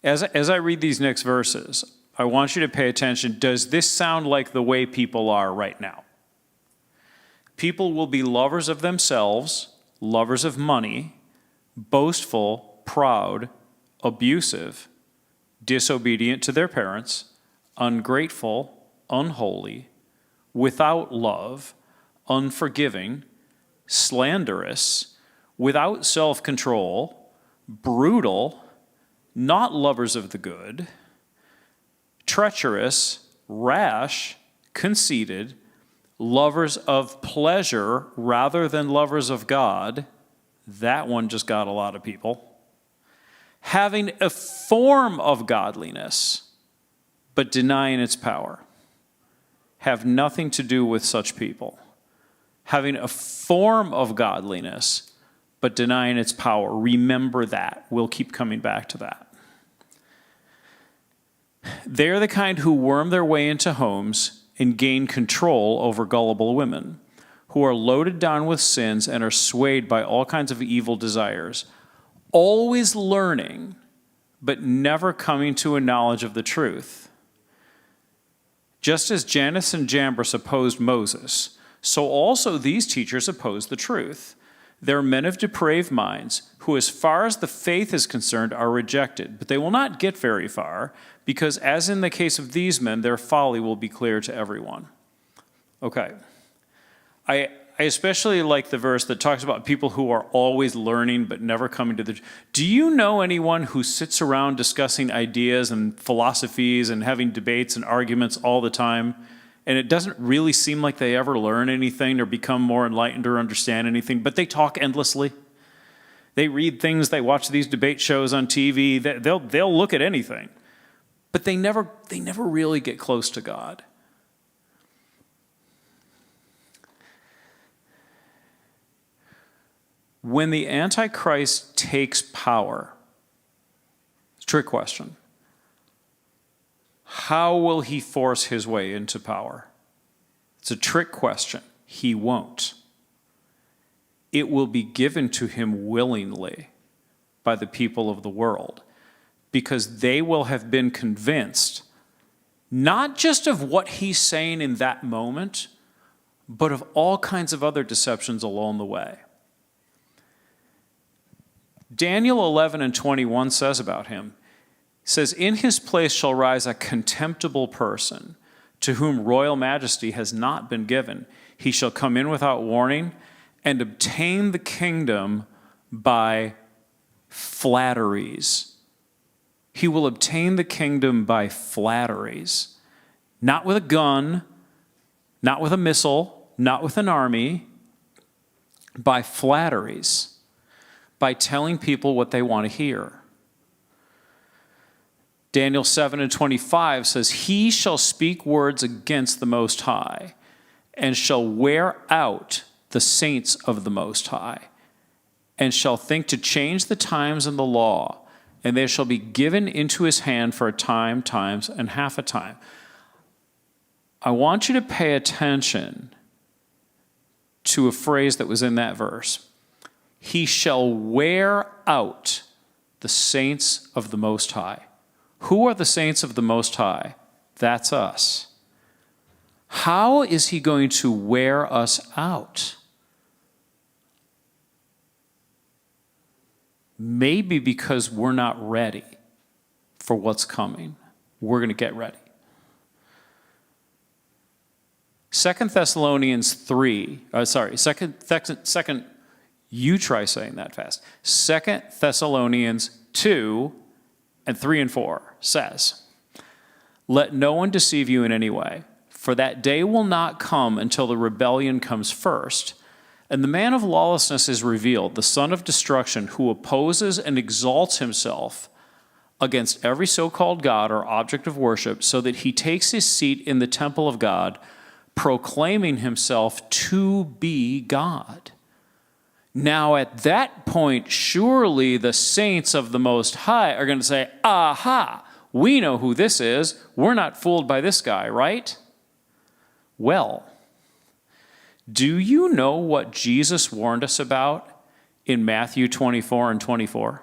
As I read these next verses, I want you to pay attention. Does this sound like the way people are right now? People will be lovers of themselves, lovers of money, boastful, proud, abusive, disobedient to their parents, ungrateful, unholy, without love, unforgiving, slanderous, without self-control, brutal, not lovers of the good, treacherous, rash, conceited, lovers of pleasure rather than lovers of God. That one just got a lot of people. Having a form of godliness, but denying its power. Have nothing to do with such people. Having a form of godliness, but denying its power. Remember that. We'll keep coming back to that. They're the kind who worm their way into homes and gain control over gullible women, who are loaded down with sins and are swayed by all kinds of evil desires, always learning, but never coming to a knowledge of the truth. Just as Jannes and Jambres opposed Moses, so also these teachers oppose the truth. They're men of depraved minds, who as far as the faith is concerned are rejected, but they will not get very far, because as in the case of these men, their folly will be clear to everyone. Okay. I especially like the verse that talks about people who are always learning but never coming to the... Do you know anyone who sits around discussing ideas and philosophies and having debates and arguments all the time, and it doesn't really seem like they ever learn anything or become more enlightened or understand anything, but they talk endlessly? They read things, they watch these debate shows on TV, they'll look at anything, but they never really get close to God. When the Antichrist takes power, it's a trick question. How will he force his way into power? It's a trick question. He won't. It will be given to him willingly by the people of the world, because they will have been convinced not just of what he's saying in that moment, but of all kinds of other deceptions along the way. Daniel 11 and 21 says about him, says, "In his place shall rise a contemptible person, to whom royal majesty has not been given. He shall come in without warning and obtain the kingdom by flatteries." He will obtain the kingdom by flatteries. Not with a gun, not with a missile, not with an army, by flatteries. By telling people what they want to hear. Daniel 7 and 25 says, "He shall speak words against the Most High, and shall wear out the saints of the Most High, and shall think to change the times and the law, and they shall be given into his hand for a time, times, and half a time." I want you to pay attention to a phrase that was in that verse. He shall wear out the saints of the Most High. Who are the saints of the Most High? That's us. How is he going to wear us out? Maybe because we're not ready for what's coming. We're going to get ready. 2 Thessalonians 3, second. You try saying that fast. 2 Thessalonians 2 and 3 and 4 says, "Let no one deceive you in any way, for that day will not come until the rebellion comes first, and the man of lawlessness is revealed, the son of destruction, who opposes and exalts himself against every so-called God or object of worship, so that he takes his seat in the temple of God, proclaiming himself to be God." Now at that point, surely the saints of the Most High are going to say, "Aha, we know who this is. We're not fooled by this guy, right?" Well, do you know what Jesus warned us about in Matthew 24 and 24?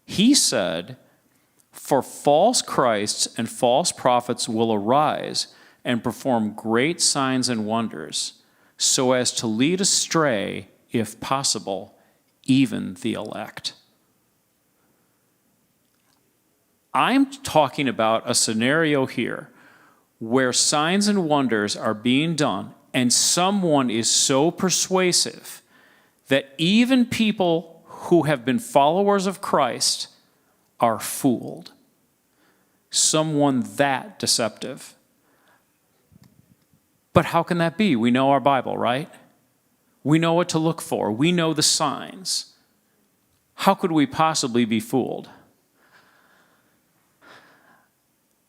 He said, For false Christs and false prophets will arise and perform great signs and wonders, so as to lead astray, if possible, even the elect. I'm talking about a scenario here where signs and wonders are being done, and someone is so persuasive that even people who have been followers of Christ are fooled. Someone that deceptive. But how can that be? We know our Bible, right? We know what to look for. We know the signs. How could we possibly be fooled?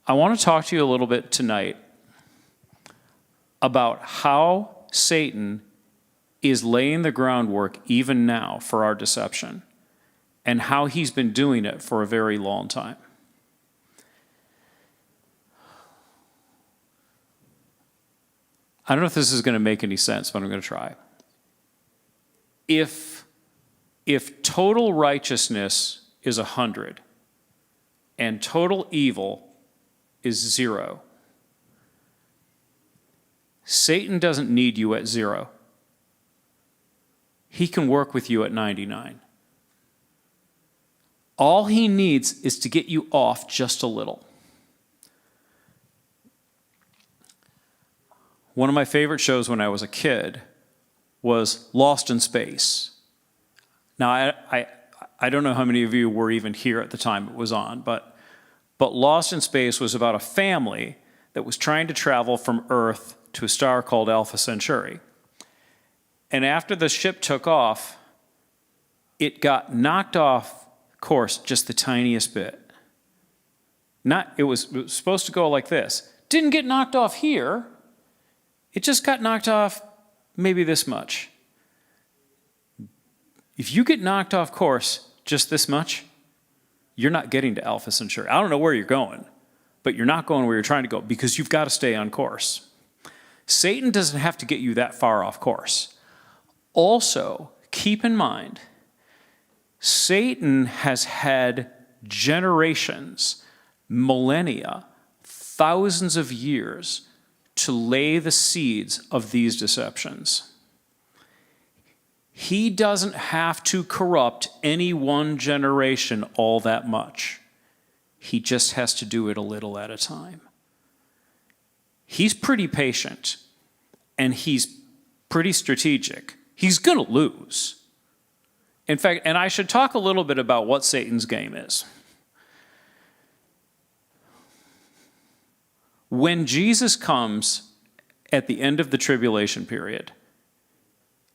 I want to talk to you a little bit tonight about how Satan is laying the groundwork even now for our deception, and how he's been doing it for a very long time. I don't know if this is going to make any sense, but I'm going to try. If total righteousness is 100 and total evil is 0, Satan doesn't need you at 0. He can work with you at 99. All he needs is to get you off just a little. One of my favorite shows when I was a kid was Lost in Space. Now, I don't know how many of you were even here at the time it was on, but Lost in Space was about a family that was trying to travel from Earth to a star called Alpha Centauri. And after the ship took off, it got knocked off course just the tiniest bit. It was supposed to go like this. Didn't get knocked off here. It just got knocked off maybe this much. If you get knocked off course just this much, you're not getting to Alpha Centauri. I don't know where you're going, but you're not going where you're trying to go because you've got to stay on course. Satan doesn't have to get you that far off course. Also, keep in mind, Satan has had generations, millennia, thousands of years to lay the seeds of these deceptions. He doesn't have to corrupt any one generation all that much. He just has to do it a little at a time. He's pretty patient, and he's pretty strategic. He's going to lose. In fact, and I should talk a little bit about what Satan's game is. When Jesus comes at the end of the tribulation period,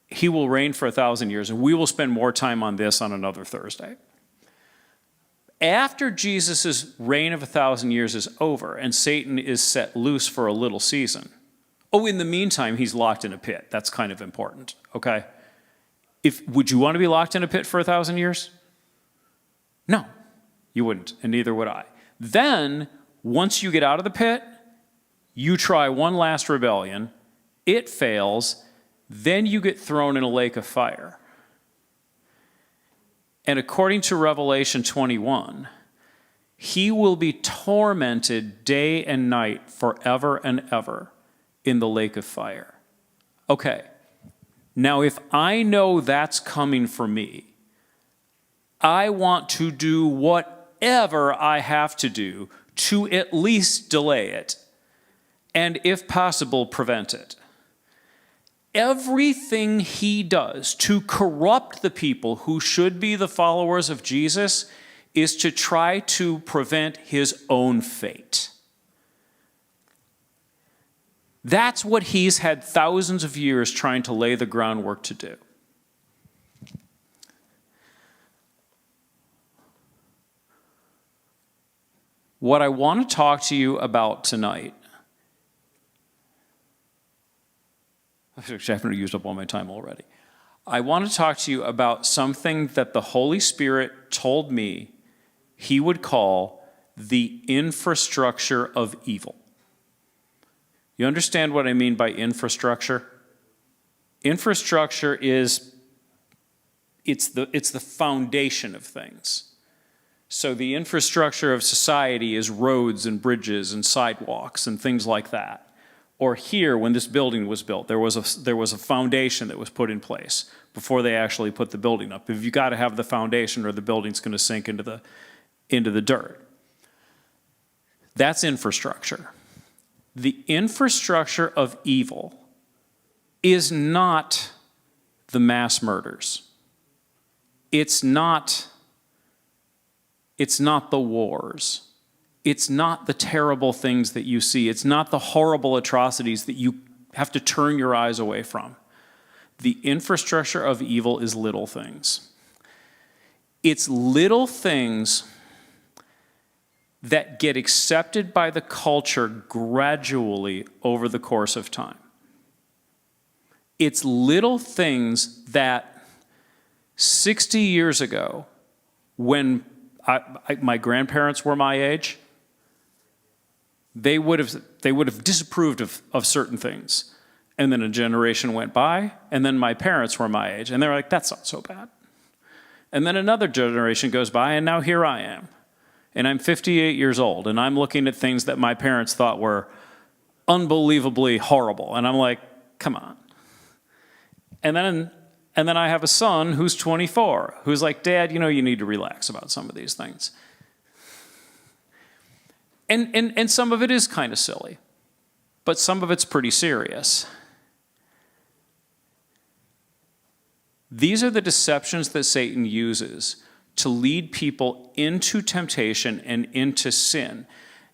he will reign for 1,000 years, and we will spend more time on this on another Thursday. After Jesus' reign of 1,000 years is over and Satan is set loose for a little season, in the meantime, he's locked in a pit. That's kind of important, okay? Would you want to be locked in a pit for 1,000 years? No, you wouldn't, and neither would I. Then, once you get out of the pit, you try one last rebellion, it fails, then you get thrown in a lake of fire. And according to Revelation 21, he will be tormented day and night forever and ever in the lake of fire. Okay, now if I know that's coming for me, I want to do whatever I have to do to at least delay it, and if possible, prevent it. Everything he does to corrupt the people who should be the followers of Jesus is to try to prevent his own fate. That's what he's had thousands of years trying to lay the groundwork to do. What I want to talk to you about tonight, actually, I haven't used up all my time already. I want to talk to you about something that the Holy Spirit told me he would call the infrastructure of evil. You understand what I mean by infrastructure? Infrastructure is, it's the foundation of things. So the infrastructure of society is roads and bridges and sidewalks and things like that. Or here, when this building was built, there was a foundation that was put in place before they actually put the building up. If you got to have the foundation, or the building's going to sink into the dirt. That's infrastructure. The infrastructure of evil is not the mass murders. It's not the wars. It's not the terrible things that you see. It's not the horrible atrocities that you have to turn your eyes away from. The infrastructure of evil is little things. It's little things that get accepted by the culture gradually over the course of time. It's little things that 60 years ago, when my grandparents were my age, they would have disapproved of certain things. And then a generation went by, and then my parents were my age, and they're like, that's not so bad. And then another generation goes by, and now here I am. And I'm 58 years old, and I'm looking at things that my parents thought were unbelievably horrible. And I'm like, come on. And then I have a son who's 24, who's like, Dad, you need to relax about some of these things. And some of it is kind of silly, but some of it's pretty serious. These are the deceptions that Satan uses to lead people into temptation and into sin,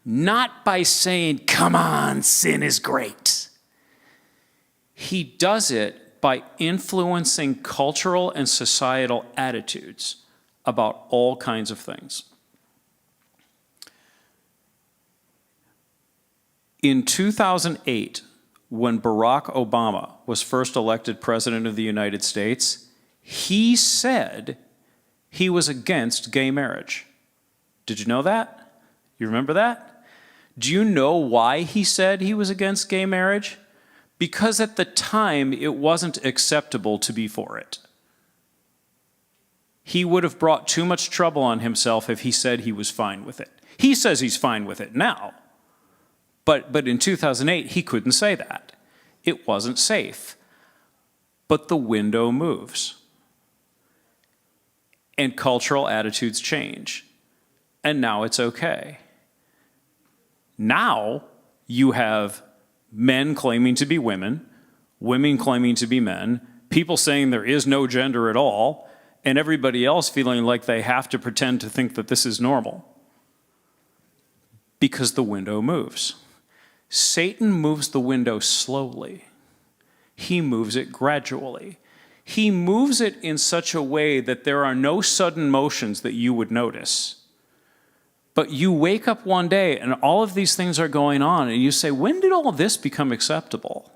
not by saying, come on, sin is great. He does it by influencing cultural and societal attitudes about all kinds of things. In 2008, when Barack Obama was first elected president of the United States, he said he was against gay marriage. Did you know that? You remember that? Do you know why he said he was against gay marriage? Because at the time, it wasn't acceptable to be for it. He would have brought too much trouble on himself if he said he was fine with it. He says he's fine with it now. But in 2008, he couldn't say that. It wasn't safe. But the window moves. And cultural attitudes change. And now it's okay. Now you have men claiming to be women, women claiming to be men, people saying there is no gender at all, and everybody else feeling like they have to pretend to think that this is normal. Because the window moves. Satan moves the window slowly. He moves it gradually. He moves it in such a way that there are no sudden motions that you would notice. But you wake up one day and all of these things are going on and you say, when did all this become acceptable?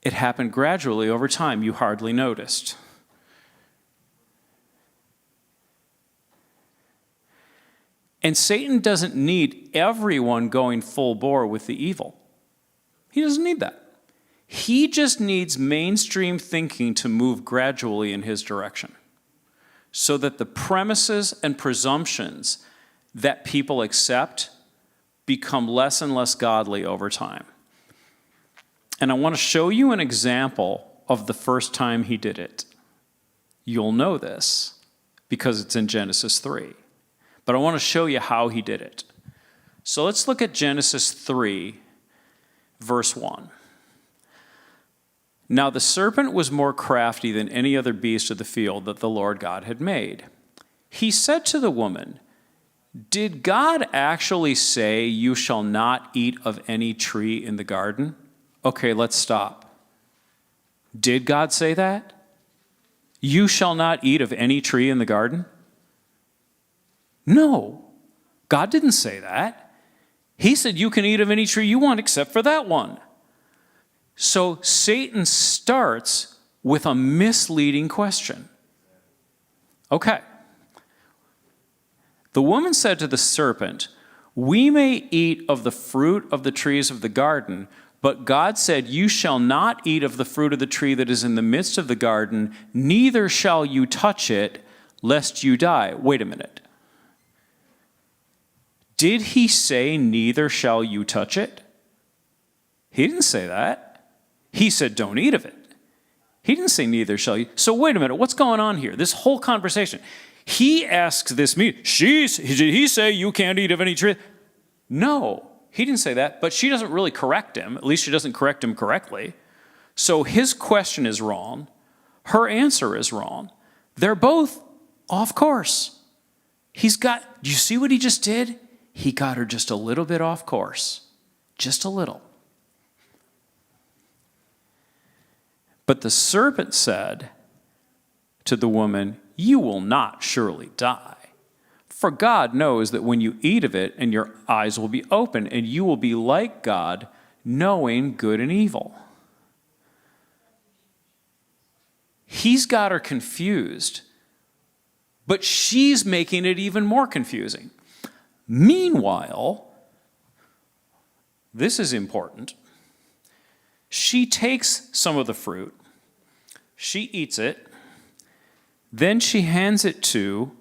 It happened gradually over time. You hardly noticed. And Satan doesn't need everyone going full bore with the evil. He doesn't need that. He just needs mainstream thinking to move gradually in his direction, so that the premises and presumptions that people accept become less and less godly over time. And I want to show you an example of the first time he did it. You'll know this because it's in Genesis 3. But I want to show you how he did it. So let's look at Genesis 3, verse 1. Now the serpent was more crafty than any other beast of the field that the Lord God had made. He said to the woman, did God actually say you shall not eat of any tree in the garden? Okay, let's stop. Did God say that? You shall not eat of any tree in the garden? No, God didn't say that. He said you can eat of any tree you want except for that one. So Satan starts with a misleading question. Okay. The woman said to the serpent, we may eat of the fruit of the trees of the garden, but God said, you shall not eat of the fruit of the tree that is in the midst of the garden, neither shall you touch it, lest you die. Wait a minute. Did he say, neither shall you touch it? He didn't say that. He said, don't eat of it. He didn't say, neither shall you. So wait a minute, what's going on here? This whole conversation. He asks this meeting, did he say you can't eat of any tree? No, he didn't say that, but she doesn't really correct him. At least she doesn't correct him correctly. So his question is wrong. Her answer is wrong. They're both off course. Do you see what he just did? He got her just a little bit off course. Just a little. But the serpent said to the woman, you will not surely die. For God knows that when you eat of it, and your eyes will be open, and you will be like God, knowing good and evil. He's got her confused, but she's making it even more confusing. Meanwhile, this is important. She takes some of the fruit, she eats it, then she hands it to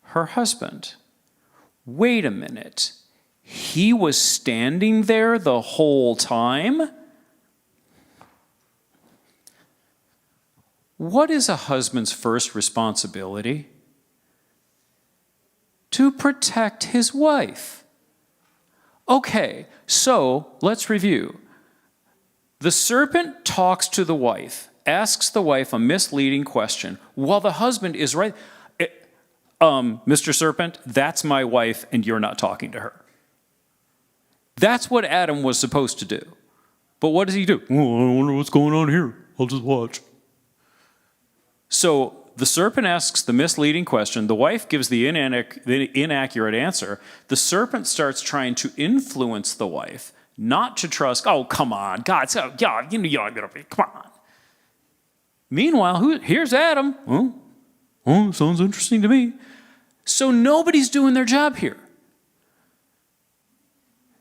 her husband. Wait a minute. He was standing there the whole time? What is a husband's first responsibility? To protect his wife. Okay, so let's review. The serpent talks to the wife, asks the wife a misleading question, while the husband is right. Mr. Serpent, that's my wife, and you're not talking to her. That's what Adam was supposed to do. But what does he do? Oh, I wonder what's going on here. I'll just watch. So the serpent asks the misleading question. The wife gives the inaccurate answer. The serpent starts trying to influence the wife, not to trust. Oh, come on, God, come on. Meanwhile, here's Adam. Oh, sounds interesting to me. So nobody's doing their job here.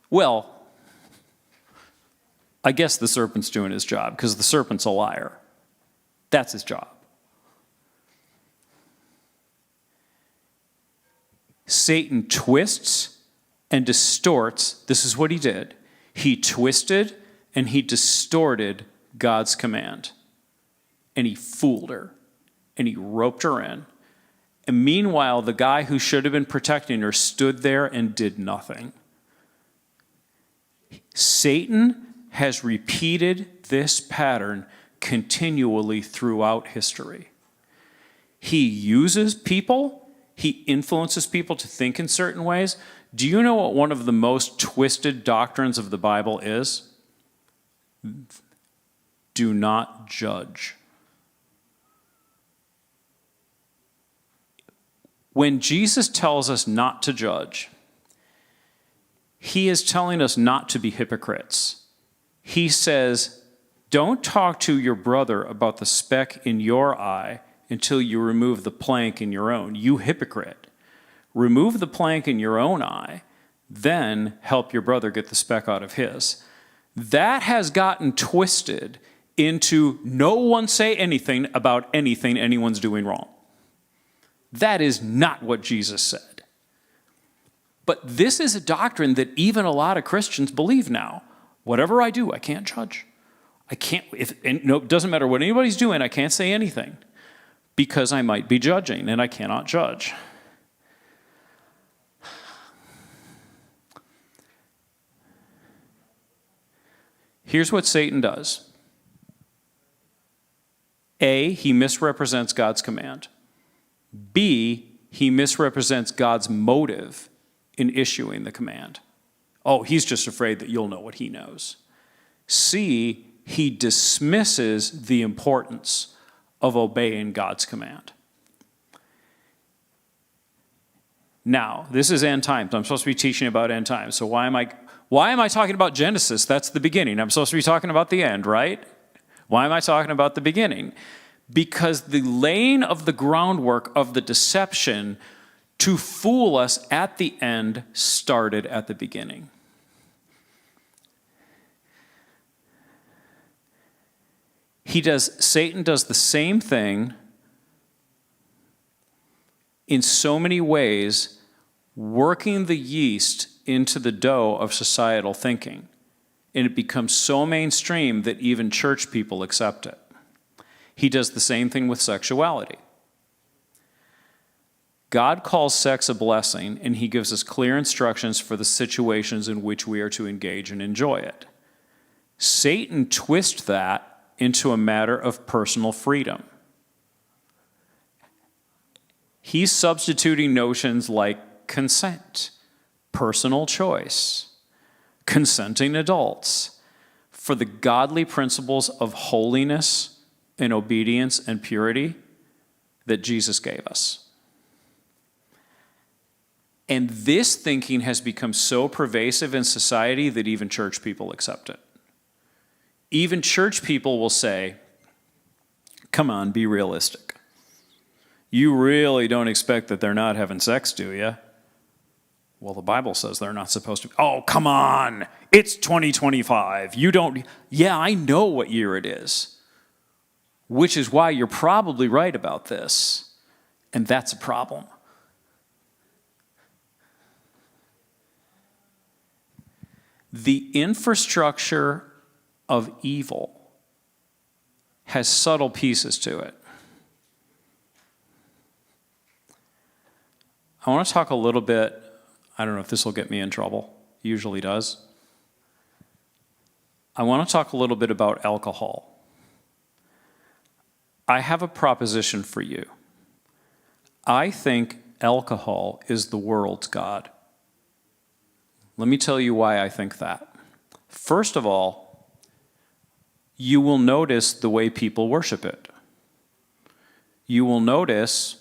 Well, I guess the serpent's doing his job because the serpent's a liar. That's his job. Satan twists and distorts. This is what he did. He twisted and he distorted God's command. And he fooled her. And he roped her in. And meanwhile, the guy who should have been protecting her stood there and did nothing. Satan has repeated this pattern continually throughout history. He uses people. He influences people to think in certain ways. Do you know what one of the most twisted doctrines of the Bible is? Do not judge. When Jesus tells us not to judge, he is telling us not to be hypocrites. He says, don't talk to your brother about the speck in your eye until you remove the plank in your own. You hypocrite. Remove the plank in your own eye, then help your brother get the speck out of his. That has gotten twisted into no one say anything about anything anyone's doing wrong. That is not what Jesus said. But this is a doctrine that even a lot of Christians believe now. Whatever I do, I can't judge. I can't, it doesn't matter what anybody's doing, I can't say anything because I might be judging and I cannot judge. Here's what Satan does. A, he misrepresents God's command. B, he misrepresents God's motive in issuing the command. Oh, he's just afraid that you'll know what he knows. C, he dismisses the importance of obeying God's command. Now, this is end times. I'm supposed to be teaching about end times. So why am I talking about Genesis? That's the beginning. I'm supposed to be talking about the end, right? Why am I talking about the beginning? Because the laying of the groundwork of the deception to fool us at the end started at the beginning. Satan does the same thing in so many ways working the yeast into the dough of societal thinking. And it becomes so mainstream that even church people accept it. He does the same thing with sexuality. God calls sex a blessing, and he gives us clear instructions for the situations in which we are to engage and enjoy it. Satan twists that into a matter of personal freedom. He's substituting notions like consent, personal choice, consenting adults for the godly principles of holiness and obedience and purity that Jesus gave us. And this thinking has become so pervasive in society that even church people accept it. Even church people will say, come on, be realistic. You really don't expect that they're not having sex, do you? Well, the Bible says they're not supposed to. Oh, come on. It's 2025. You don't. Yeah, I know what year it is. Which is why you're probably right about this. And that's a problem. The infrastructure of evil has subtle pieces to it. I want to talk a little bit, I don't know if this will get me in trouble, it usually does. I want to talk a little bit about alcohol. I have a proposition for you. I think alcohol is the world's god. Let me tell you why I think that. First of all, you will notice the way people worship it. You will notice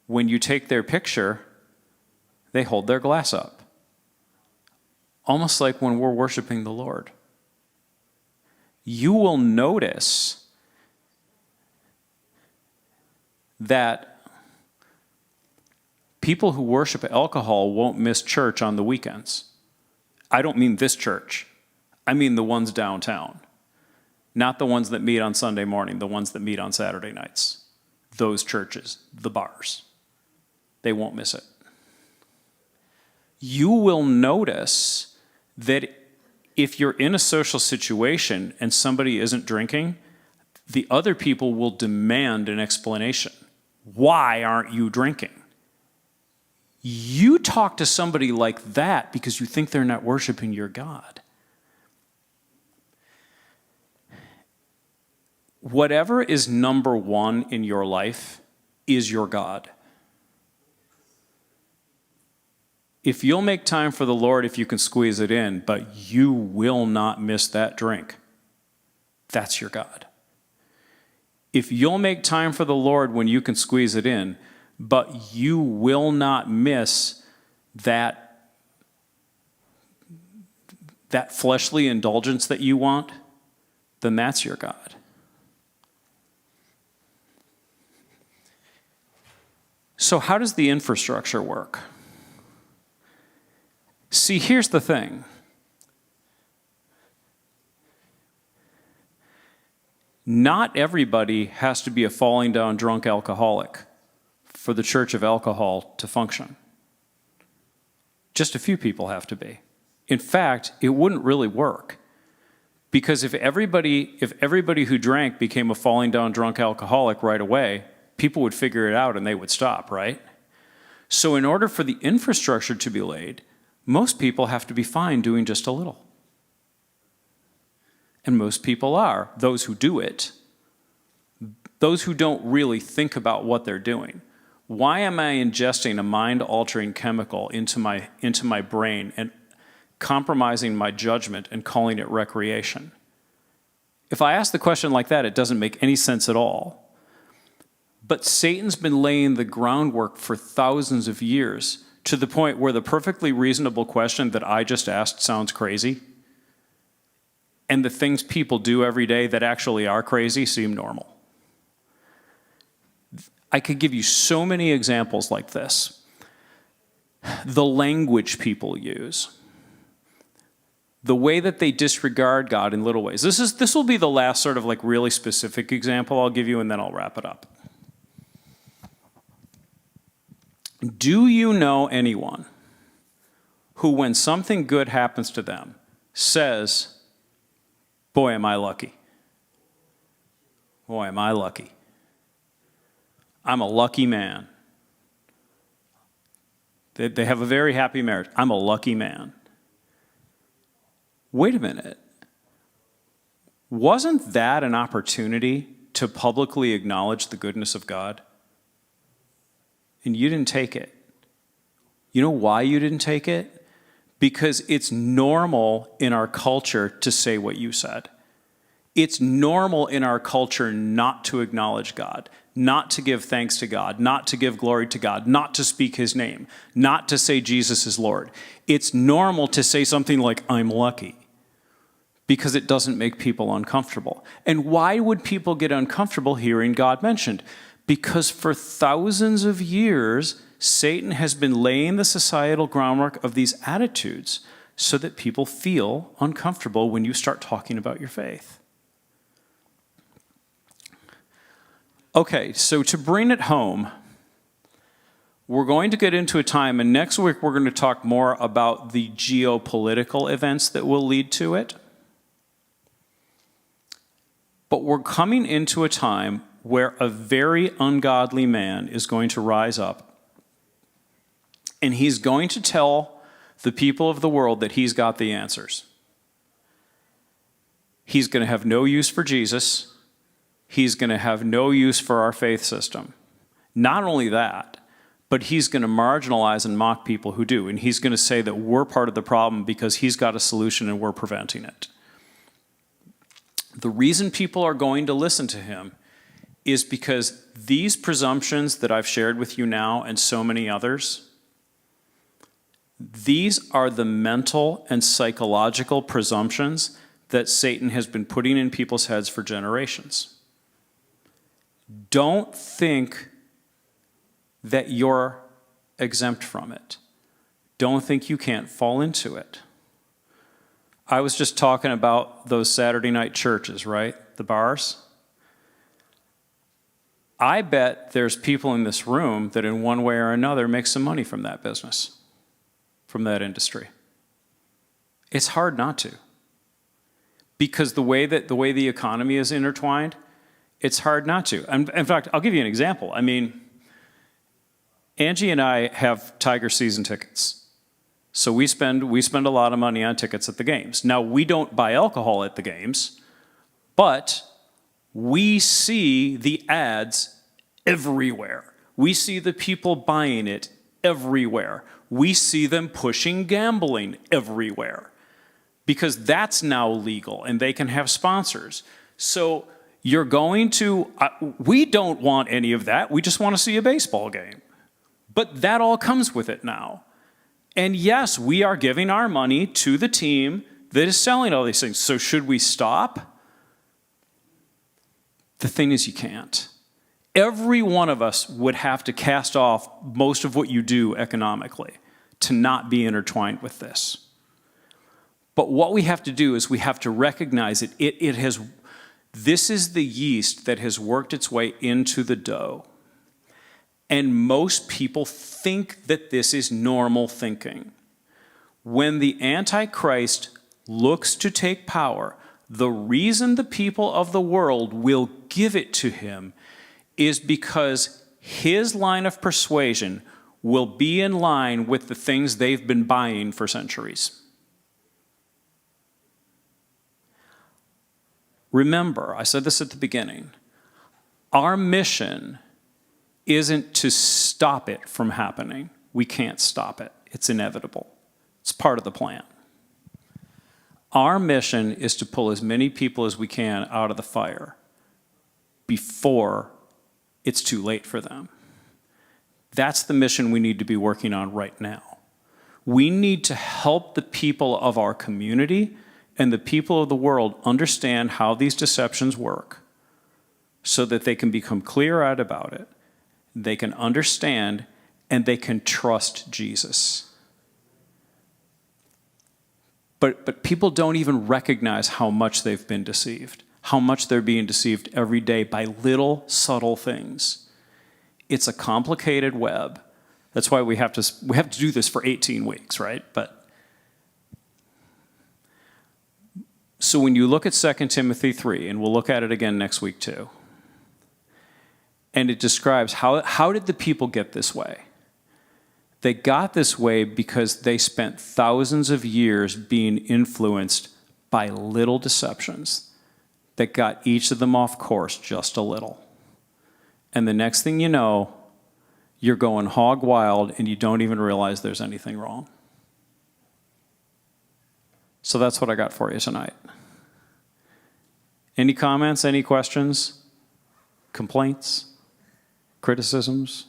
when you take their picture, they hold their glass up. Almost like when we're worshiping the Lord. You will notice that people who worship alcohol won't miss church on the weekends. I don't mean this church. I mean the ones downtown. Not the ones that meet on Sunday morning, the ones that meet on Saturday nights. Those churches, the bars. They won't miss it. You will notice that if you're in a social situation and somebody isn't drinking, the other people will demand an explanation. Why aren't you drinking? You talk to somebody like that because you think they're not worshiping your God. Whatever is number one in your life is your God. If you'll make time for the Lord, if you can squeeze it in, but you will not miss that drink, that's your God. If you'll make time for the Lord when you can squeeze it in, but you will not miss that fleshly indulgence that you want, then that's your God. So how does the infrastructure work? See, here's the thing. Not everybody has to be a falling down drunk alcoholic for the church of alcohol to function. Just a few people have to be. In fact, it wouldn't really work. Because if everybody who drank became a falling down drunk alcoholic right away, people would figure it out and they would stop, right? So in order for the infrastructure to be laid, most people have to be fine doing just a little. And most people are, those who do it. Those who don't really think about what they're doing. Why am I ingesting a mind-altering chemical into my brain and compromising my judgment and calling it recreation? If I ask the question like that, it doesn't make any sense at all. But Satan's been laying the groundwork for thousands of years to the point where the perfectly reasonable question that I just asked sounds crazy, and the things people do every day that actually are crazy seem normal. I could give you so many examples like this. The language people use. The way that they disregard God in little ways. This will be the last sort of like really specific example I'll give you, and then I'll wrap it up. Do you know anyone who, when something good happens to them, says, boy, am I lucky. Boy, am I lucky. I'm a lucky man. They have a very happy marriage. I'm a lucky man. Wait a minute. Wasn't that an opportunity to publicly acknowledge the goodness of God? And you didn't take it. You know why you didn't take it? Because it's normal in our culture to say what you said. It's normal in our culture not to acknowledge God, not to give thanks to God, not to give glory to God, not to speak his name, not to say Jesus is Lord. It's normal to say something like, I'm lucky, because it doesn't make people uncomfortable. And why would people get uncomfortable hearing God mentioned? Because for thousands of years, Satan has been laying the societal groundwork of these attitudes so that people feel uncomfortable when you start talking about your faith. Okay, so to bring it home, we're going to get into a time, and next week we're going to talk more about the geopolitical events that will lead to it. But we're coming into a time where a very ungodly man is going to rise up, and he's going to tell the people of the world that he's got the answers. He's going to have no use for Jesus. He's going to have no use for our faith system. Not only that, but he's going to marginalize and mock people who do, and he's going to say that we're part of the problem because he's got a solution and we're preventing it. The reason people are going to listen to him is because these presumptions that I've shared with you now and so many others, these are the mental and psychological presumptions that Satan has been putting in people's heads for generations. Don't think that you're exempt from it. Don't think you can't fall into it. I was just talking about those Saturday night churches, right? The bars. I bet there's people in this room that in one way or another make some money from that business, from that industry. It's hard not to. Because the way the economy is intertwined, it's hard not to. In fact, I'll give you an example. I mean, Angie and I have Tiger season tickets. So we spend a lot of money on tickets at the games. Now, we don't buy alcohol at the games, but we see the ads everywhere. We see the people buying it everywhere. We see them pushing gambling everywhere because that's now legal and they can have sponsors. So you're going to, we don't want any of that. We just want to see a baseball game. But that all comes with it now. And yes, we are giving our money to the team that is selling all these things. So should we stop? The thing is, you can't. Every one of us would have to cast off most of what you do economically to not be intertwined with this. But what we have to do is we have to recognize it. This is the yeast that has worked its way into the dough. And most people think that this is normal thinking. When the Antichrist looks to take power, the reason the people of the world will give it to him is because his line of persuasion will be in line with the things they've been buying for centuries. Remember, I said this at the beginning, our mission isn't to stop it from happening. We can't stop it. It's inevitable. It's part of the plan. Our mission is to pull as many people as we can out of the fire before it's too late for them. That's the mission we need to be working on right now. We need to help the people of our community and the people of the world understand how these deceptions work so that they can become clear-eyed about it, they can understand, and they can trust Jesus. But people don't even recognize how much they've been deceived, how much they're being deceived every day by little subtle things. It's a complicated web, That's why we have to do this for 18 weeks, right? So when you look at 2 Timothy 3, and we'll look at it again next week too, and it describes how did the people get this way? They got this way because they spent thousands of years being influenced by little deceptions that got each of them off course just a little. And the next thing you know, you're going hog wild and you don't even realize there's anything wrong. So that's what I got for you tonight. Any comments, any questions, complaints, criticisms?